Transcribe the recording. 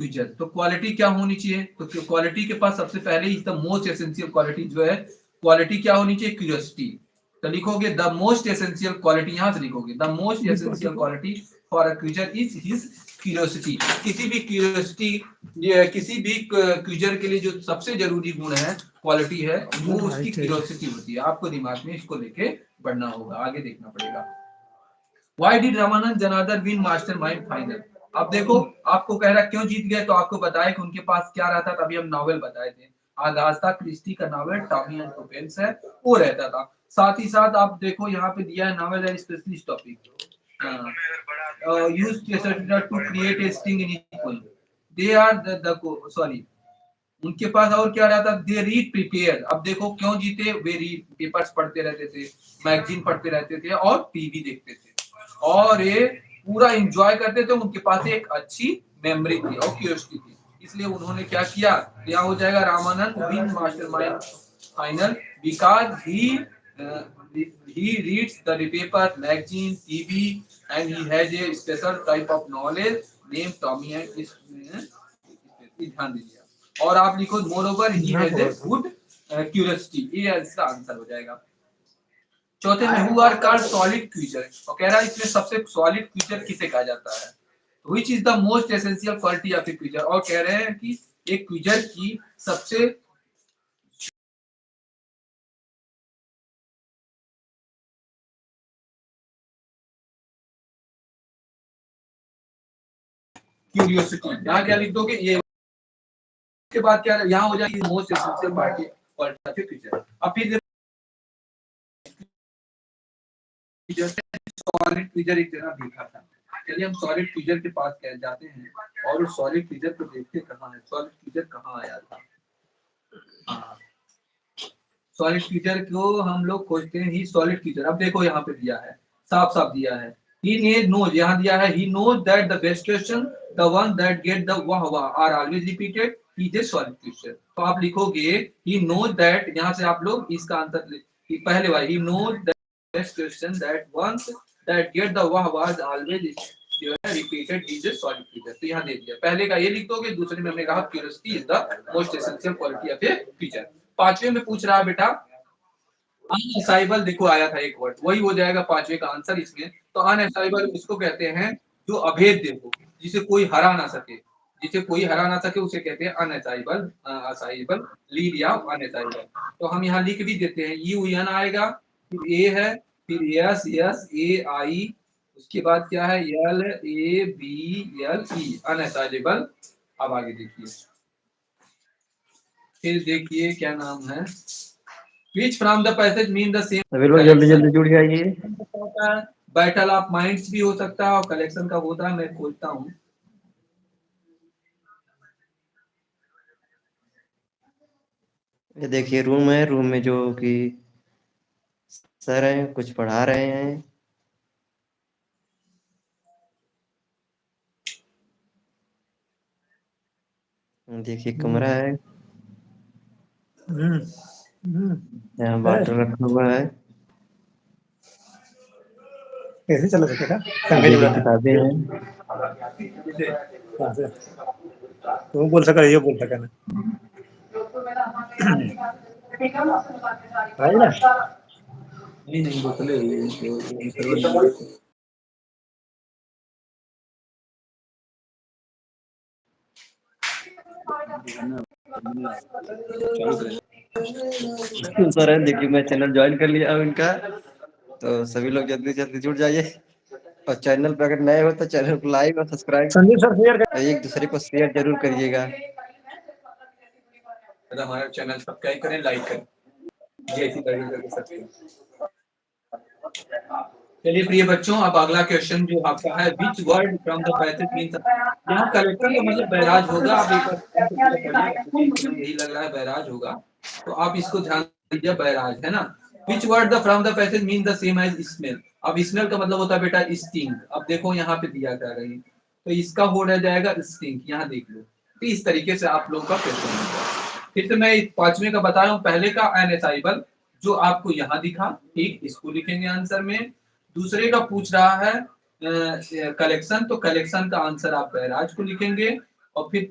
Quizzer. तो quality क्या होनी चाहिए, तो क्वालिटी के पास सबसे पहले is the most essential quality जो है, क्वालिटी क्या होनी चाहिए, क्यूरियोसिटी। तो लिखोगे द मोस्ट एसेंशियल क्वालिटी, यहां से लिखोगे the most essential quality for a quizzer is his curiosity. किसी भी क्यूरियोसिटी, किसी भी क्विजर के लिए जो सबसे जरूरी गुण है, क्वालिटी है, वो उसकी क्यूरियोसिटी होती है। आपको दिमाग में इसको लेके बढ़ना होगा, आगे देखना पड़ेगा। Why did Ramanand Janardan win mastermind final? अब देखो, आपको कह रहा क्यों जीत गए, तो आपको बताया कि उनके पास क्या रहता था, अभी हम नॉवेल बताए थे। आगाथा क्रिस्टी का नॉवेल टॉमी एंड टुपेंस है, वो रहता था। साथ ही साथ आप देखो यहाँ पे दिया है novel and specialist topic, used to create a sting in equal. They are the sorry, उनके पास और क्या रहता, दे रीड प्रिपेयर। अब देखो क्यों जीते, वे रीड पेपर्स पढ़ते रहते थे, मैगजीन पढ़ते रहते थे और टीवी देखते थे, और ये पूरा एंजॉय करते थे। उनके पास एक अच्छी मेमोरी थी और क्यूरियोसिटी थी, इसलिए उन्होंने क्या किया, यहाँ हो जाएगा Ramanand win mastermind final because he reads the paper, magazine, TV, and he has a special type of knowledge named Tommy and इस ध्यान दीजिए। और आप लिखो moreover he has a good curiosity, ये इसका आंसर हो जाएगा। चौथे में who are called solid creature, और कह रहा है इसमें सबसे सॉलिड क्रीचर किसे कहा जाता है, which is the most essential quality of A creature. और कह रहे हैं कि एक क्रीचर की सबसे क्यूरियोसिटी, यहाँ क्या लिख दोगे, ये के बाद क्या यहाँ हो जाएगी most essential quality of A creature. अब फिर सॉलिड क्रीचर एक जगह देखा था, चलिए हम सॉलिड क्रीचर के पास जाते हैं और उस सॉलिड क्रीचर को देखते कहाँ है, सॉलिड क्रीचर कहाँ आया था। हाँ, सॉलिड क्रीचर को हम लोग खोजते हैं, ही सॉलिड क्रीचर। अब देखो यहाँ पे दिया है, साफ साफ दिया है, ही नोज, यहाँ दिया है he knows that the best question the one that get the वाह वाह are always repeated, he is a solid creature. तो आप लिखोगे ही नोज दैट, यहाँ से आप लोग इसका आंसर पहले वाला, he knows that best question that once that get the वाह वाह is always repeated is a solid creature. तो यहाँ दे दिया, पहले का ये लिख दोगे, दूसरे में हमने कहा curiosity is the most essential quality of A creature. पांचवे में पूछ रहा है बेटा अनअसाइबल, देखो आया था एक वर्ड, वही हो जाएगा पांचवे का आंसर इसमें। तो अनअसाइबल उसको कहते हैं जो अभेद्य हो, जिसे कोई हरा ना सके, जिसे कोई हरा ना सके उसे कहते हैं अनअसाइबल, असाइबल, लीड या अनअसाइबल। तो हम यहाँ लिख भी देते हैं, यू एन आएगा, फिर ए है, फिर यस यस ए आई, उसके बाद क्या है L A B L E, अनअसाइबल। अब आगे देखिए, फिर देखिए क्या नाम है, Which from the passage mean the same सभी लोग जल्दी जल्दी जुड़ जाइए। बैटल ऑफ माइंड्स भी हो सकता है और कलेक्शन का होता है, मैं खोजता हूँ। ये देखिए रूम है, रूम में जो कि सर हैं कुछ पढ़ा रहे हैं। देखिए कमरा है, यहाँ बॉटल रखा हुआ है, कैसे चला सकेगा, देखिए किताबें हैं। तो बोल सका, ये बोल सका ना भाई ना, नहीं नहीं बोतले सर है, देखिए मैं चैनल ज्वाइन कर लिया हूँ इनका, तो सभी लोग जल्दी जल्दी जुड़ जाइए। और चैनल पे अगर नए हो तो चैनल को लाइक और सब्सक्राइब संदीप सर शेयर कर, और एक दूसरे को शेयर जरूर करिएगा। हमारा चैनल सब्सक्राइब करें, लाइक करें, जैसी करके सकते हैं। चलिए प्रिय बच्चों, अब अगला क्वेश्चन जो आपका है, which word from the passage means, यहाँ कलेक्शन का मतलब बैराज होगा। आप एक बार यही लग रहा है बैराज होगा, तो आप इसको ध्यान दीजिए, बैराज है ना। Which word the from the passage mean the same as smell. अब स्मेल का मतलब होता है बेटा स्टिंग। अब देखो यहाँ पे दिया जा रही है, तो इसका हो रह जाएगा स्टिंग, यहाँ देख लो। तो इस तरीके से आप लोग का क्वेश्चन होगा। फिर से मैं पांचवे का बता रहा हूँ, पहले का अनअसाइबल जो आपको यहाँ दिखा, ठीक, इसको लिखेंगे आंसर में। दूसरे का पूछ रहा है कलेक्शन, तो कलेक्शन का आंसर आप बैराज को लिखेंगे। और फिर